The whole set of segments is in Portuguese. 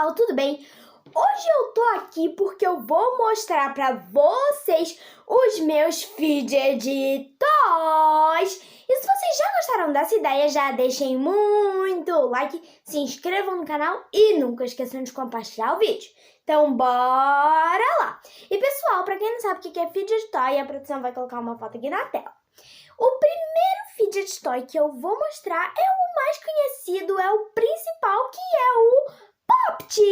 pessoal, tudo bem? Hoje eu tô aqui porque eu vou mostrar pra vocês os meus fidget toys. E se vocês já gostaram dessa ideia, já deixem muito like, se inscrevam no canal e nunca esqueçam de compartilhar o vídeo. Então bora lá! E pessoal, pra quem não sabe o que é fidget toy, a produção vai colocar uma foto aqui na tela. O primeiro fidget toy que eu vou mostrar é o mais conhecido, é o principal, que é o Poppet.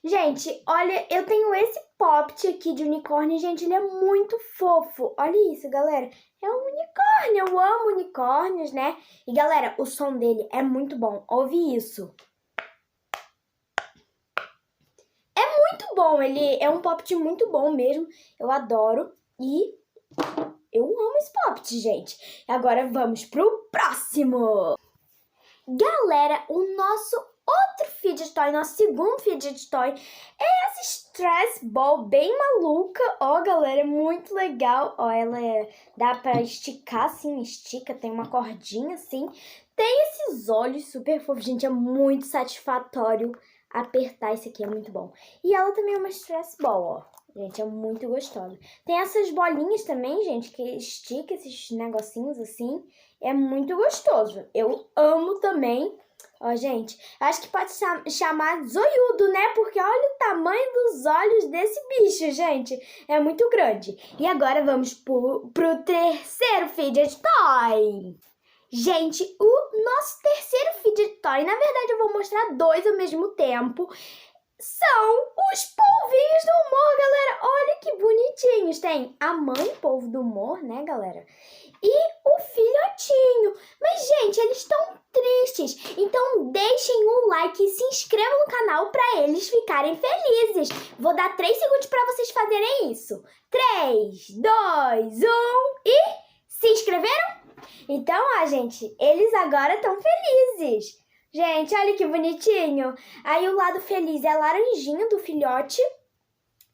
Gente, olha, eu tenho esse Poppet aqui de unicórnio, gente, ele é muito fofo. Olha isso, galera, é um unicórnio, eu amo unicórnios, né? E galera, o som dele é muito bom, ouve isso. É muito bom, ele é um Poppet muito bom mesmo, eu adoro e eu amo esse Poppet, gente. Agora vamos pro próximo. Galera, o nosso outro fidget toy, nosso segundo fidget toy, é essa Stress Ball bem maluca. Ó, galera, é muito legal. Ó, ela dá pra esticar assim, estica, tem uma cordinha assim. Tem esses olhos super fofos, gente, é muito satisfatório apertar esse aqui, é muito bom. E ela também é uma Stress Ball, ó. Gente, é muito gostosa. Tem essas bolinhas também, gente, que estica esses negocinhos assim. É muito gostoso. Eu amo também. Ó, gente, acho que pode chamar zoiudo, né? Porque olha o tamanho dos olhos desse bicho, gente. É muito grande. E agora vamos pro terceiro fidget toy. Gente, o nosso terceiro fidget toy, na verdade eu vou mostrar dois ao mesmo tempo, são os polvinhos do humor, galera. Olha que bonitinhos. Tem a mãe polvo do humor, né, galera? E o filhotinho. Mas, gente, eles estão tristes. Então, deixem um like e se inscrevam no canal para eles ficarem felizes. Vou dar 3 segundos para vocês fazerem isso. 3, 2, 1 e... se inscreveram? Então, ó, gente, eles agora estão felizes. Gente, olha que bonitinho. Aí o lado feliz é laranjinha do filhote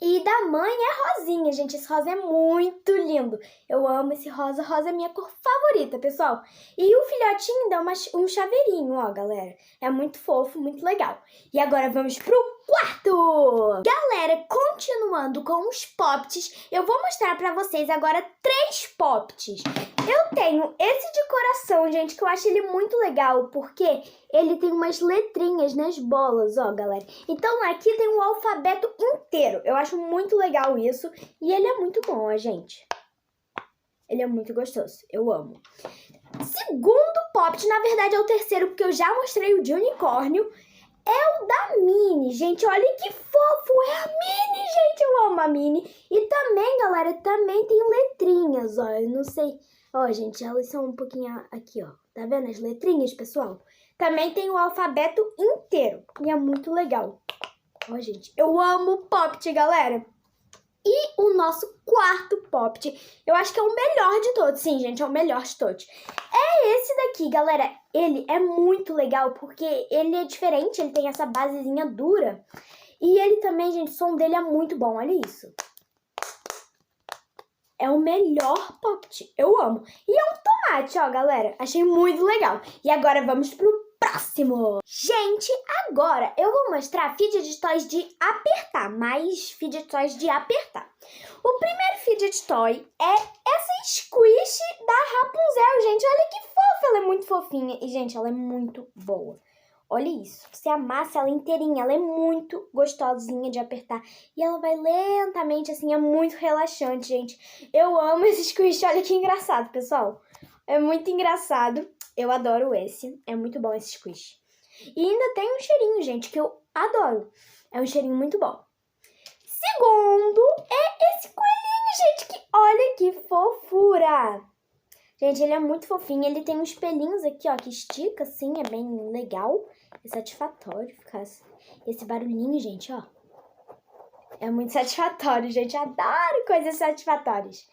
e da mãe é rosinha, gente. Esse rosa é muito lindo. Eu amo esse rosa. Rosa é minha cor favorita, pessoal. E o filhotinho dá um chaveirinho, ó, galera. É muito fofo, muito legal. E agora vamos pro quarto. Galera, continuando com os Poppets, eu vou mostrar pra vocês agora 3 Poppets. Eu tenho esse de coração, gente, que eu acho ele muito legal, porque ele tem umas letrinhas nas bolas, ó, galera. Então, aqui tem um alfabeto inteiro. Eu acho muito legal isso. E ele é muito bom, ó, gente. Ele é muito gostoso. Eu amo. Segundo Poppet, na verdade, é o terceiro, porque eu já mostrei o de unicórnio. É o da Minnie, gente. Olha que fofo. É a Minnie, gente. Eu amo a Minnie. E também, galera, também tem letrinhas, ó. Eu não sei... Ó, gente, elas são um pouquinho aqui, ó. Tá vendo as letrinhas, pessoal? Também tem o alfabeto inteiro. E é muito legal. Ó, gente, eu amo Poppet, galera. E o nosso quarto Poppet, eu acho que é o melhor de todos. Sim, gente, é o melhor de todos. É esse daqui, galera. Ele é muito legal porque ele é diferente. Ele tem essa basezinha dura. E ele também, gente, o som dele é muito bom. Olha isso. É o melhor Poppet. Eu amo. E é um tomate, ó, galera. Achei muito legal. E agora vamos pro próximo. Gente, agora eu vou mostrar fidget toys de apertar. Mais fidget toys de apertar. O primeiro fidget toy é essa Squish da Rapunzel, gente. Olha que fofa. Ela é muito fofinha. E, gente, ela é muito boa. Olha isso, você amassa ela inteirinha, ela é muito gostosinha de apertar. E ela vai lentamente, assim, é muito relaxante, gente. Eu amo esse squish, olha que engraçado, pessoal. É muito engraçado, eu adoro esse, é muito bom esse squish. E ainda tem um cheirinho, gente, que eu adoro. É um cheirinho muito bom. Segundo é esse coelhinho, gente, que olha que fofura. Gente, ele é muito fofinho, ele tem uns pelinhos aqui, ó, que estica, assim, é bem legal. É satisfatório ficar assim. Esse barulhinho, gente, ó. É muito satisfatório, gente, adoro coisas satisfatórias.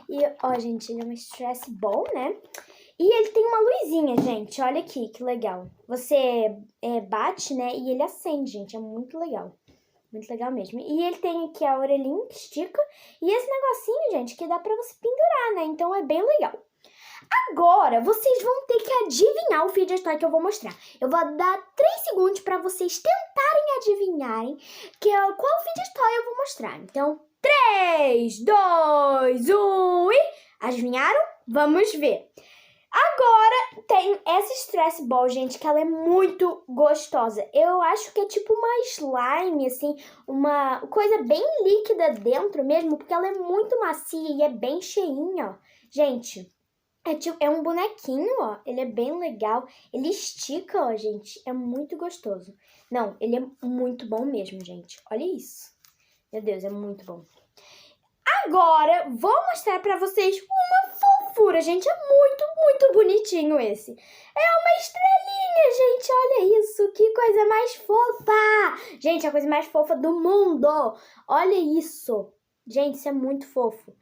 E, ó, gente, ele é uma Stress Ball, né? E ele tem uma luzinha, gente, olha aqui, que legal. Você bate, né, e ele acende, gente, é muito legal. Muito legal mesmo. E ele tem aqui a orelhinha que estica. E esse negocinho, gente, que dá pra você pendurar, né? Então é bem legal. Agora, vocês vão ter que adivinhar o fidget toy que eu vou mostrar. Eu vou dar 3 segundos para vocês tentarem adivinharem qual fidget toy eu vou mostrar. Então, 3, 2, 1 e... Adivinharam? Vamos ver. Agora tem essa Stress Ball, gente, que ela é muito gostosa. Eu acho que é tipo uma slime, assim, uma coisa bem líquida dentro mesmo, porque ela é muito macia e é bem cheinha, ó. Gente, é um bonequinho, ó. Ele é bem legal. Ele estica, ó, gente. É muito gostoso. Não, ele é muito bom mesmo, gente. Olha isso. Meu Deus, é muito bom. Agora, vou mostrar pra vocês uma fofura, gente. É muito, muito bonitinho esse. É uma estrelinha, gente. Olha isso. Que coisa mais fofa. Gente, é a coisa mais fofa do mundo. Olha isso. Gente, isso é muito fofo.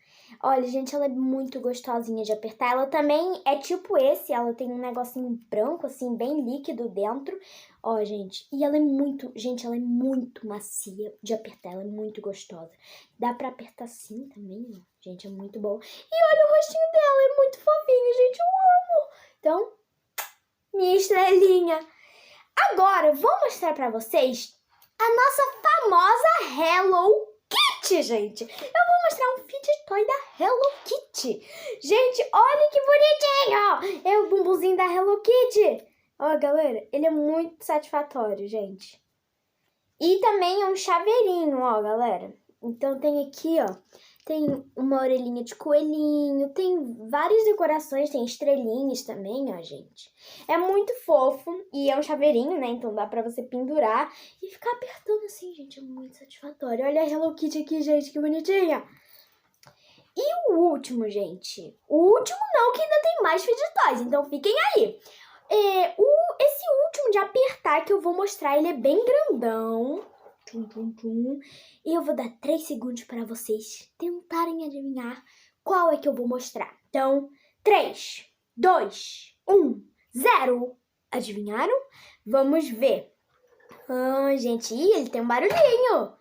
Olha, gente, ela é muito gostosinha de apertar. Ela também é tipo esse, ela tem um negocinho branco, assim, bem líquido dentro. Ó, gente, e ela é muito, gente, ela é muito macia de apertar, ela é muito gostosa. Dá pra apertar assim também, ó. Gente, é muito bom. E olha o rostinho dela, é muito fofinho, gente, eu amo. Então, minha estrelinha. Agora, eu vou mostrar pra vocês a nossa famosa Hello Kitty, gente. Eu vou mostrar um fidget toy da Hello Kitty. Gente, olha que bonitinho. É o bumbumzinho da Hello Kitty. Ó, galera, ele é muito satisfatório, gente. E também é um chaveirinho, ó, galera. Então tem aqui, ó, tem uma orelhinha de coelhinho, tem várias decorações, tem estrelinhas também, ó, gente. É muito fofo e é um chaveirinho, né? Então dá pra você pendurar e ficar apertando assim, gente. É muito satisfatório. Olha a Hello Kitty aqui, gente, que bonitinha. E o último, gente. O último não, que ainda tem mais fidget toys, então fiquem aí. Esse último de apertar que eu vou mostrar, ele é bem grandão. E eu vou dar 3 segundos para vocês tentarem adivinhar qual é que eu vou mostrar. Então, 3, 2, 1, 0. Adivinharam? Vamos ver. Gente, ele tem um barulhinho.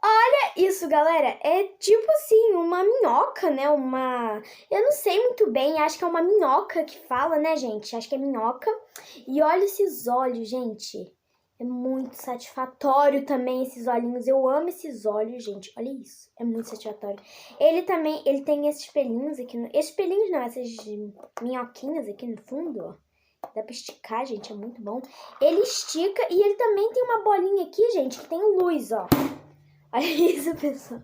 Olha isso, galera. É tipo assim, uma minhoca, né? Eu não sei muito bem, acho que é uma minhoca que fala, né, gente? Acho que é minhoca. E olha esses olhos, gente. É muito satisfatório também esses olhinhos. Eu amo esses olhos, gente. Olha isso. É muito satisfatório. Ele tem esses pelinhos aqui. Esses pelinhos não, essas minhoquinhas aqui no fundo, ó. Dá pra esticar, gente. É muito bom. Ele estica e ele também tem uma bolinha aqui, gente, que tem luz, ó. Olha isso, pessoal.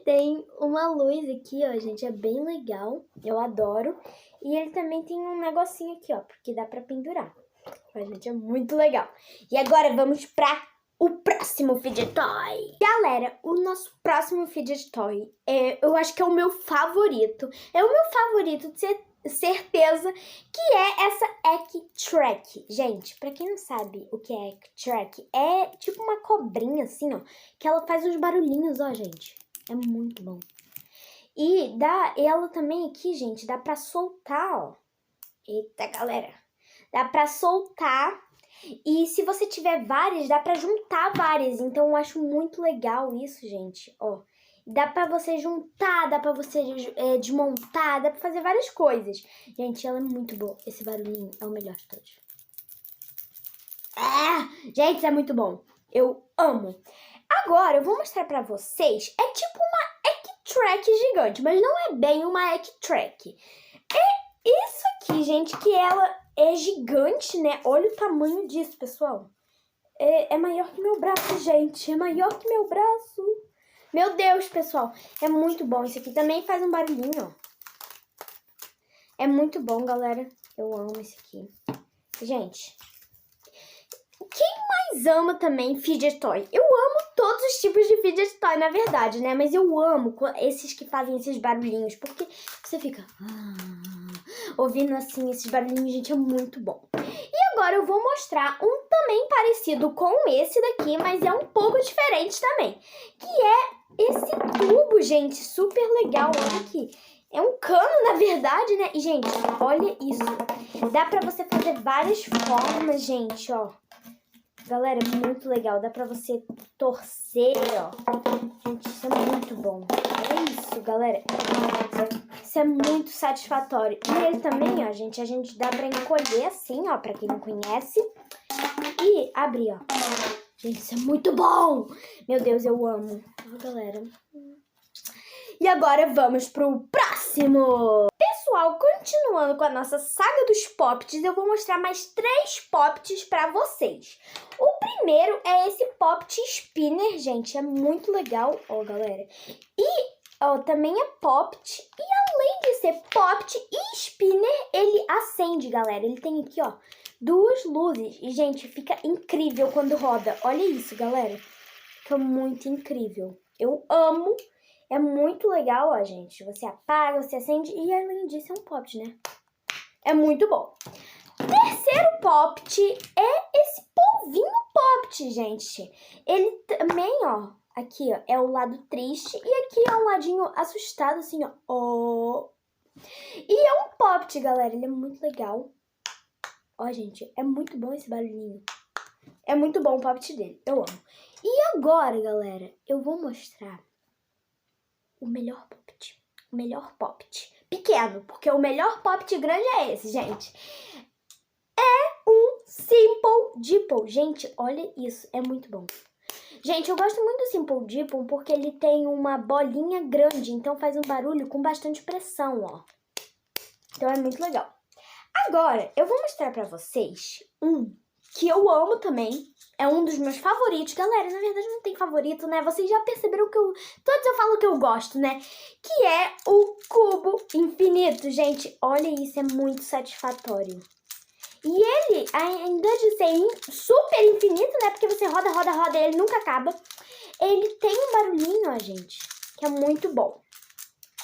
Tem uma luz aqui, ó, gente. É bem legal. Eu adoro. E ele também tem um negocinho aqui, ó, porque dá pra pendurar. A gente, é muito legal. E agora vamos para o próximo fidget toy. Galera, o nosso próximo fidget toy, eu acho que é o meu favorito. É o meu favorito, de certeza, que é essa Eck-Track. Gente, pra quem não sabe o que é Eck-Track, é tipo uma cobrinha assim, ó, que ela faz uns barulhinhos, ó, gente. É muito bom. E ela também aqui, gente, dá pra soltar, ó. Eita, galera. Dá pra soltar e se você tiver várias, dá pra juntar várias. Então eu acho muito legal isso, gente, ó. Dá pra você juntar, dá pra você desmontar, dá pra fazer várias coisas. Gente, ela é muito boa. Esse barulhinho é o melhor de todos. Gente, é muito bom. Eu amo. Agora eu vou mostrar pra vocês. É tipo uma Eck-Track gigante, mas não é bem uma Eck-Track. É isso aqui, gente, que ela é gigante, né? Olha o tamanho disso, pessoal. É maior que meu braço, gente. É maior que meu braço. Meu Deus, pessoal. É muito bom. Isso aqui também faz um barulhinho, ó. É muito bom, galera. Eu amo esse aqui. Gente, quem mais ama também fidget toy? Eu amo todos os tipos de fidget toy, na verdade, né? Mas eu amo esses que fazem esses barulhinhos, porque você fica ouvindo assim esses barulhinhos, gente, é muito bom. E agora eu vou mostrar um também parecido com esse daqui, mas é um pouco diferente também, que é esse tubo, gente, super legal. Olha aqui. É um cano, na verdade, né? E, gente, olha isso. Dá pra você fazer várias formas, gente, ó. Galera, é muito legal. Dá pra você torcer, ó. Gente, isso é muito bom. É isso, galera. Isso é muito satisfatório. E ele também, ó, gente, a gente dá pra encolher assim, ó, pra quem não conhece. E abrir, ó. Gente, isso é muito bom! Meu Deus, eu amo. Ó, galera. E agora vamos pro próximo! Pessoal, continuando com a nossa saga dos Poppets, eu vou mostrar mais 3 Poppets pra vocês. O primeiro é esse Poppet Spinner, gente, é muito legal, ó, galera. E, ó, também é Poppet, e além de ser Poppet e Spinner, ele acende, galera. Ele tem aqui, ó, 2 luzes, e, gente, fica incrível quando roda. Olha isso, galera. Fica muito incrível. Eu amo. É muito legal, ó, gente. Você apaga, você acende e, além disso, é um Poppet, né? É muito bom. Terceiro Poppet é esse polvinho Poppet, gente. Ele também, ó, aqui, ó, é o lado triste e aqui é um ladinho assustado, assim, ó. Oh. E é um Poppet, galera. Ele é muito legal. Ó, gente, é muito bom esse barulhinho. É muito bom o Poppet dele. Eu amo. E agora, galera, eu vou mostrar o melhor Poppet. O melhor Poppet. Pequeno, porque o melhor Poppet grande é esse, gente. É um Simple Dimple. Gente, olha isso. É muito bom. Gente, eu gosto muito do Simple Dimple porque ele tem uma bolinha grande. Então faz um barulho com bastante pressão, ó. Então é muito legal. Agora, eu vou mostrar pra vocês um que eu amo também. É um dos meus favoritos. Galera, na verdade não tem favorito, né? Vocês já perceberam que todos eu falo que eu gosto, né? Que é o cubo infinito. Gente, olha isso, é muito satisfatório. E ele, ainda de ser super infinito, né? Porque você roda, roda, roda e ele nunca acaba. Ele tem um barulhinho, ó, gente, que é muito bom.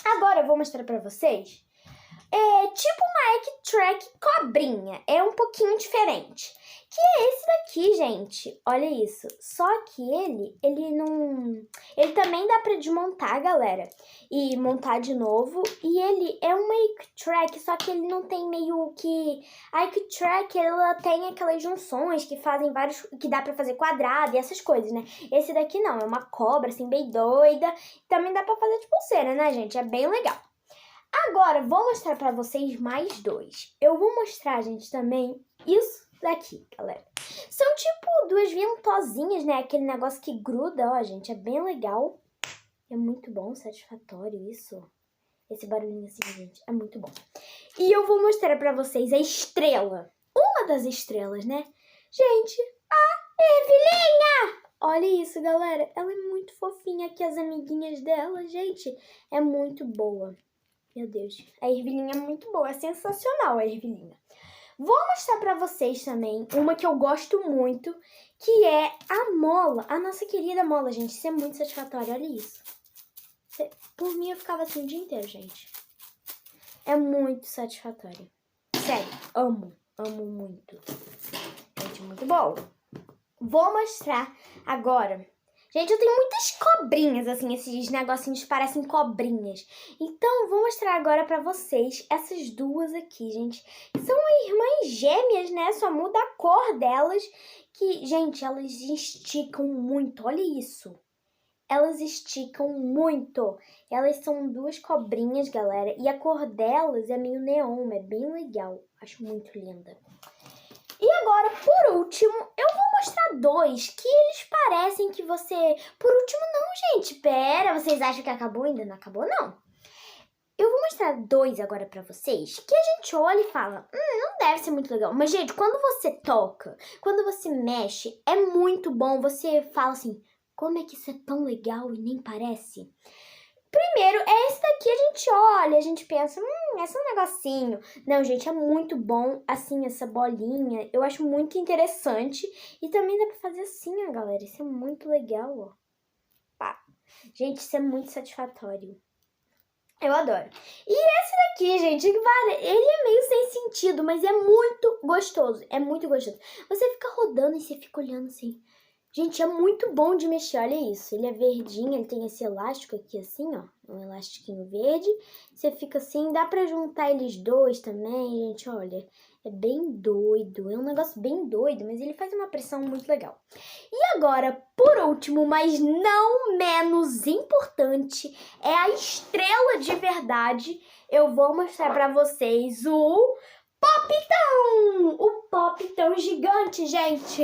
Agora eu vou mostrar pra vocês. É tipo uma Egg-Track cobrinha. É um pouquinho diferente. Que é esse daqui, gente. Olha isso. Só que ele não... Ele também dá pra desmontar, galera. E montar de novo. E ele é uma Egg-Track, só que ele não tem meio que... A Egg-Track, ela tem aquelas junções que fazem vários... Que dá pra fazer quadrado e essas coisas, né? Esse daqui não. É uma cobra, assim, bem doida. Também dá pra fazer de pulseira, né, gente? É bem legal. Agora, vou mostrar pra vocês mais 2. Eu vou mostrar, gente, também isso daqui, galera. São tipo 2 ventosinhas, né? Aquele negócio que gruda, ó, gente. É bem legal. É muito bom, satisfatório isso. Esse barulhinho assim, gente, é muito bom. E eu vou mostrar pra vocês a estrela. Uma das estrelas, né? Gente, a Ervilinha! Olha isso, galera. Ela é muito fofinha aqui, as amiguinhas dela, gente. É muito boa. Meu Deus, a ervilhinha é muito boa, é sensacional a ervilhinha. Vou mostrar pra vocês também uma que eu gosto muito, que é a mola, a nossa querida mola, gente. Isso é muito satisfatório, olha isso. Por mim eu ficava assim o dia inteiro, gente. É muito satisfatório. Sério, amo muito. Gente, muito bom. Vou mostrar agora. Gente, eu tenho muitas cobrinhas, assim, esses negocinhos parecem cobrinhas. Então, eu vou mostrar agora pra vocês essas duas aqui, gente. São irmãs gêmeas, né? Só muda a cor delas. Que, gente, elas esticam muito. Olha isso. Elas esticam muito. Elas são 2 cobrinhas, galera. E a cor delas é meio neon, é bem legal. Acho muito linda. E agora, por último, eu vou mostrar 2 que eles parecem que você... Por último, não, gente. Pera, vocês acham que acabou? Ainda não acabou, não. Eu vou mostrar 2 agora pra vocês que a gente olha e fala, não deve ser muito legal. Mas, gente, quando você toca, quando você mexe, é muito bom. Você fala assim, como é que isso é tão legal e nem parece? Primeiro, esse daqui a gente olha, a gente pensa, esse é um negocinho. Não, gente, é muito bom, assim, essa bolinha. Eu acho muito interessante. E também dá pra fazer assim, ó, galera. Isso é muito legal, ó. Pá. Gente, isso é muito satisfatório. Eu adoro. E esse daqui, gente, ele é meio sem sentido, mas é muito gostoso. É muito gostoso. Você fica rodando e você fica olhando assim... Gente, é muito bom de mexer, olha isso. Ele é verdinho, ele tem esse elástico aqui assim, ó. Um elastiquinho verde. Você fica assim, dá pra juntar eles 2 também, gente, olha. É bem doido, é um negócio bem doido, mas ele faz uma pressão muito legal. E agora, por último, mas não menos importante, é a estrela de verdade. Eu vou mostrar pra vocês o Popitão! O Popitão gigante, gente!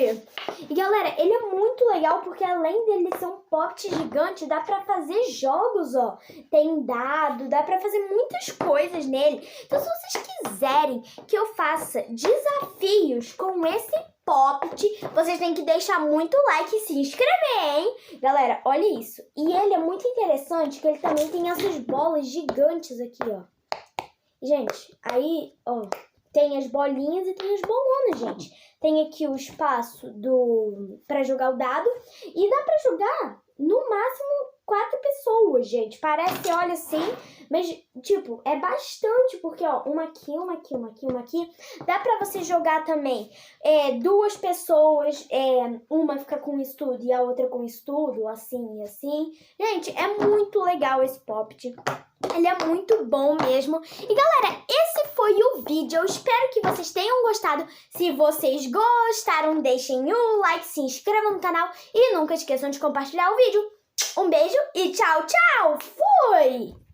E galera, ele é muito legal porque além dele ser um pop gigante, dá pra fazer jogos, ó. Tem dado, dá pra fazer muitas coisas nele. Então se vocês quiserem que eu faça desafios com esse Poppet, vocês têm que deixar muito like e se inscrever, hein? Galera, olha isso. E ele é muito interessante que ele também tem essas bolas gigantes aqui, ó. Gente, aí, ó, tem as bolinhas e tem as bolonas, gente. Tem aqui o espaço pra jogar o dado. E dá pra jogar, no máximo, 4 pessoas, gente. Parece, olha assim, mas, tipo, é bastante. Porque, ó, uma aqui, uma aqui, uma aqui, uma aqui. Dá pra você jogar também 2 pessoas. Uma fica com estudo e a outra com estudo, assim e assim. Gente, é muito legal esse Poppet. Ele é muito bom mesmo. E galera, esse foi o vídeo. Eu espero que vocês tenham gostado. Se vocês gostaram, deixem o like, se inscrevam no canal e nunca esqueçam de compartilhar o vídeo. Um beijo e tchau, tchau! Fui!